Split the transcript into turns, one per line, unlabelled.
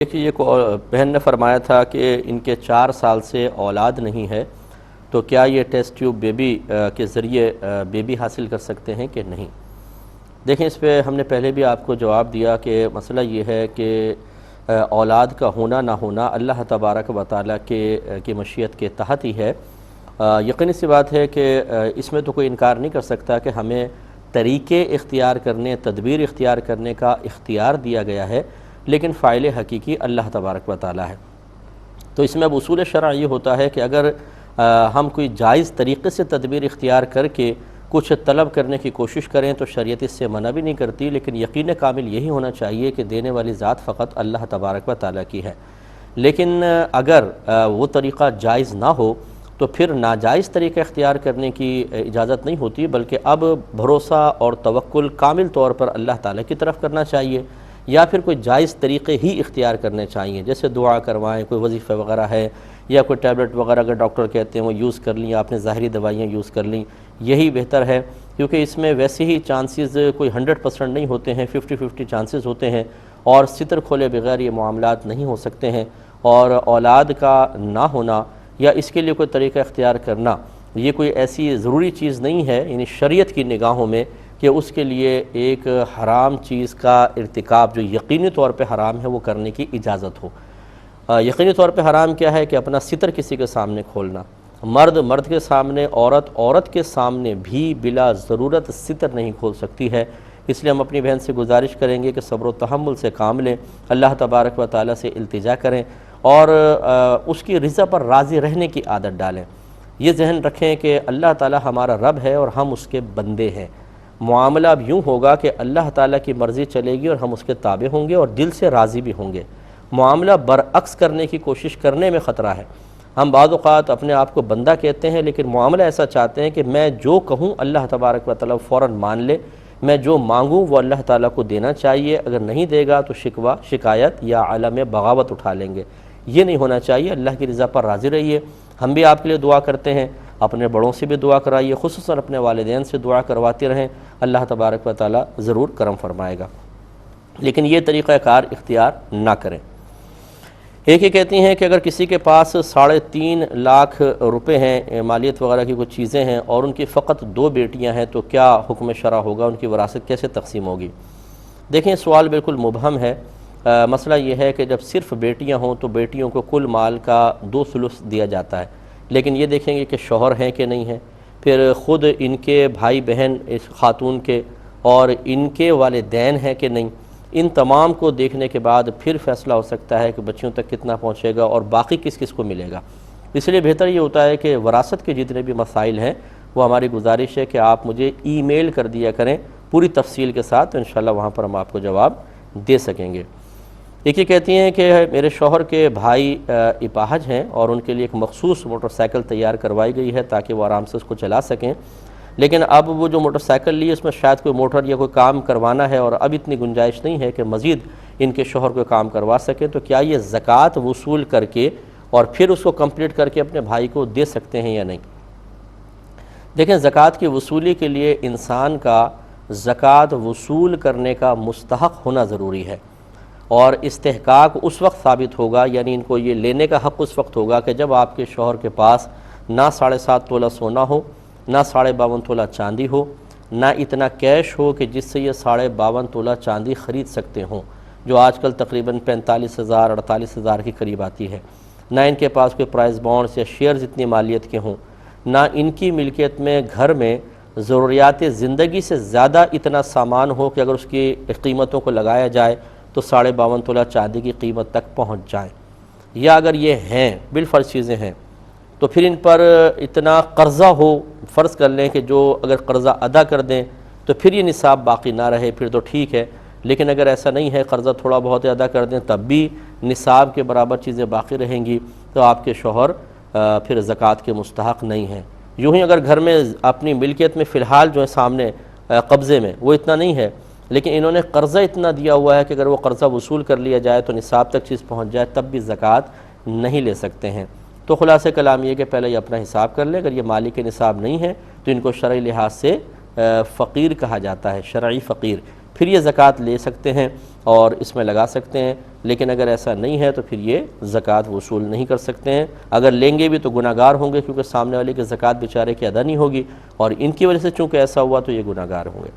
دیکھیے یہ بہن نے فرمایا تھا کہ ان کے 4 سال سے اولاد نہیں ہے، تو کیا یہ ٹیسٹ ٹیوب بیبی کے ذریعے بیبی حاصل کر سکتے ہیں کہ نہیں؟ دیکھیں اس پہ ہم نے پہلے بھی آپ کو جواب دیا کہ مسئلہ یہ ہے کہ اولاد کا ہونا نہ ہونا اللہ تبارک و تعالیٰ کی مشیت کے تحت ہی ہے۔ یقینی سی بات ہے کہ اس میں تو کوئی انکار نہیں کر سکتا کہ ہمیں طریقے اختیار کرنے، تدبیر اختیار کرنے کا اختیار دیا گیا ہے، لیکن فاعل حقیقی اللہ تبارک و تعالیٰ ہے۔ تو اس میں اب اصول شرع یہ ہوتا ہے کہ اگر ہم کوئی جائز طریقے سے تدبیر اختیار کر کے کچھ طلب کرنے کی کوشش کریں تو شریعت اس سے منع بھی نہیں کرتی، لیکن یقین کامل یہی ہونا چاہیے کہ دینے والی ذات فقط اللہ تبارک و تعالیٰ کی ہے۔ لیکن اگر وہ طریقہ جائز نہ ہو تو پھر ناجائز طریقہ اختیار کرنے کی اجازت نہیں ہوتی، بلکہ اب بھروسہ اور توکل کامل طور پر اللہ تعالیٰ کی طرف کرنا چاہیے، یا پھر کوئی جائز طریقے ہی اختیار کرنے چاہیے، جیسے دعا کروائیں، کوئی وظیفہ وغیرہ ہے، یا کوئی ٹیبلٹ وغیرہ اگر ڈاکٹر کہتے ہیں وہ یوز کر لیں، آپ نے ظاہری دوائیاں یوز کر لیں، یہی بہتر ہے، کیونکہ اس میں ویسے ہی چانسز کوئی 100% نہیں ہوتے ہیں، 50-50 چانسز ہوتے ہیں، اور ستر کھولے بغیر یہ معاملات نہیں ہو سکتے ہیں، اور اولاد کا نہ ہونا یا اس کے لیے کوئی طریقہ اختیار کرنا یہ کوئی ایسی ضروری چیز نہیں ہے، یعنی شریعت کی نگاہوں میں، کہ اس کے لیے ایک حرام چیز کا ارتکاب جو یقینی طور پہ حرام ہے وہ کرنے کی اجازت ہو۔ یقینی طور پہ حرام کیا ہے کہ اپنا ستر کسی کے سامنے کھولنا، مرد کے سامنے، عورت کے سامنے بھی بلا ضرورت ستر نہیں کھول سکتی ہے۔ اس لیے ہم اپنی بہن سے گزارش کریں گے کہ صبر و تحمل سے کام لیں، اللہ تبارک و تعالیٰ سے التجا کریں، اور اس کی رضا پر راضی رہنے کی عادت ڈالیں۔ یہ ذہن رکھیں کہ اللہ تعالیٰ ہمارا رب ہے اور ہم اس کے بندے ہیں۔ معاملہ اب یوں ہوگا کہ اللہ تعالیٰ کی مرضی چلے گی اور ہم اس کے تابع ہوں گے اور دل سے راضی بھی ہوں گے۔ معاملہ برعکس کرنے کی کوشش کرنے میں خطرہ ہے۔ ہم بعض اوقات اپنے آپ کو بندہ کہتے ہیں، لیکن معاملہ ایسا چاہتے ہیں کہ میں جو کہوں اللہ تبارک و تعالیٰ فوراً مان لے، میں جو مانگوں وہ اللہ تعالیٰ کو دینا چاہیے، اگر نہیں دے گا تو شکوہ، شکایت یا عالم بغاوت اٹھا لیں گے۔ یہ نہیں ہونا چاہیے، اللہ کی رضا پر راضی رہیے۔ ہم بھی آپ کے لیے دعا کرتے ہیں، اپنے بڑوں سے بھی دعا کرائیے، خصوصاً اپنے والدین سے دعا کرواتے رہیں، اللہ تبارک و تعالیٰ ضرور کرم فرمائے گا، لیکن یہ طریقہ کار اختیار نہ کریں۔ ایک یہ کہتی ہیں کہ اگر کسی کے پاس 3.5 لاکھ روپے ہیں، مالیت وغیرہ کی کچھ چیزیں ہیں، اور ان کی فقط 2 بیٹیاں ہیں، تو کیا حکم شرع ہوگا، ان کی وراثت کیسے تقسیم ہوگی؟ دیکھیں سوال بالکل مبہم ہے۔ مسئلہ یہ ہے کہ جب صرف بیٹیاں ہوں تو بیٹیوں کو کل مال کا 2 دیا جاتا ہے، لیکن یہ دیکھیں گے کہ شوہر ہیں کہ نہیں ہیں، پھر خود ان کے بھائی بہن اس خاتون کے اور ان کے والدین ہیں کہ نہیں، ان تمام کو دیکھنے کے بعد پھر فیصلہ ہو سکتا ہے کہ بچیوں تک کتنا پہنچے گا اور باقی کس کس کو ملے گا۔ اس لیے بہتر یہ ہوتا ہے کہ وراثت کے جتنے بھی مسائل ہیں وہ ہماری گزارش ہے کہ آپ مجھے ای میل کر دیا کریں پوری تفصیل کے ساتھ، تو انشاءاللہ وہاں پر ہم آپ کو جواب دے سکیں گے۔ ایک یہ کہتی ہیں کہ میرے شوہر کے بھائی اپاہج ہیں اور ان کے لیے ایک مخصوص موٹر سائیکل تیار کروائی گئی ہے تاکہ وہ آرام سے اس کو چلا سکیں، لیکن اب وہ جو موٹر سائیکل لی اس میں شاید کوئی موٹر یا کوئی کام کروانا ہے، اور اب اتنی گنجائش نہیں ہے کہ مزید ان کے شوہر کو کام کروا سکیں، تو کیا یہ زکوٰۃ وصول کر کے اور پھر اس کو کمپلیٹ کر کے اپنے بھائی کو دے سکتے ہیں یا نہیں؟ دیکھیں زکوٰۃ کی وصولی کے لیے انسان کا زکوٰۃ وصول کرنے کا مستحق ہونا ضروری ہے، اور استحقاق اس وقت ثابت ہوگا، یعنی ان کو یہ لینے کا حق اس وقت ہوگا کہ جب آپ کے شوہر کے پاس نہ 7.5 تولہ سونا ہو، نہ 52.5 تولہ چاندی ہو، نہ اتنا کیش ہو کہ جس سے یہ 52.5 تولہ چاندی خرید سکتے ہوں، جو آج کل تقریباً 45,000 48,000 کے قریب آتی ہے، نہ ان کے پاس کوئی پرائز بانڈز یا شیئرز اتنی مالیت کے ہوں، نہ ان کی ملکیت میں گھر میں ضروریات زندگی سے زیادہ اتنا سامان ہو کہ اگر اس کی قیمتوں کو لگایا جائے تو 52.5 تولہ چاندی کی قیمت تک پہنچ جائیں، یا اگر یہ ہیں بالفرض چیزیں ہیں تو پھر ان پر اتنا قرضہ ہو، فرض کر لیں کہ جو اگر قرضہ ادا کر دیں تو پھر یہ نصاب باقی نہ رہے، پھر تو ٹھیک ہے، لیکن اگر ایسا نہیں ہے، قرضہ تھوڑا بہت ادا کر دیں تب بھی نصاب کے برابر چیزیں باقی رہیں گی، تو آپ کے شوہر پھر زکوٰۃ کے مستحق نہیں ہیں۔ یوں ہی اگر گھر میں اپنی ملکیت میں فی الحال جو ہے سامنے قبضے میں وہ اتنا نہیں ہے، لیکن انہوں نے قرضہ اتنا دیا ہوا ہے کہ اگر وہ قرضہ وصول کر لیا جائے تو نصاب تک چیز پہنچ جائے تب بھی زکوٰۃ نہیں لے سکتے ہیں۔ تو خلاصہ کلام یہ کہ پہلے یہ اپنا حساب کر لیں، اگر یہ مالک نصاب نہیں ہے تو ان کو شرعی لحاظ سے فقیر کہا جاتا ہے، شرعی فقیر، پھر یہ زکوٰۃ لے سکتے ہیں اور اس میں لگا سکتے ہیں، لیکن اگر ایسا نہیں ہے تو پھر یہ زکوٰۃ وصول نہیں کر سکتے ہیں۔ اگر لیں گے بھی تو گناہ گار ہوں گے، کیونکہ سامنے والے کی زکوٰۃ بیچارے کی ادا نہیں ہوگی، اور ان کی وجہ سے چونکہ ایسا ہوا تو یہ گناہ گار ہوں گے۔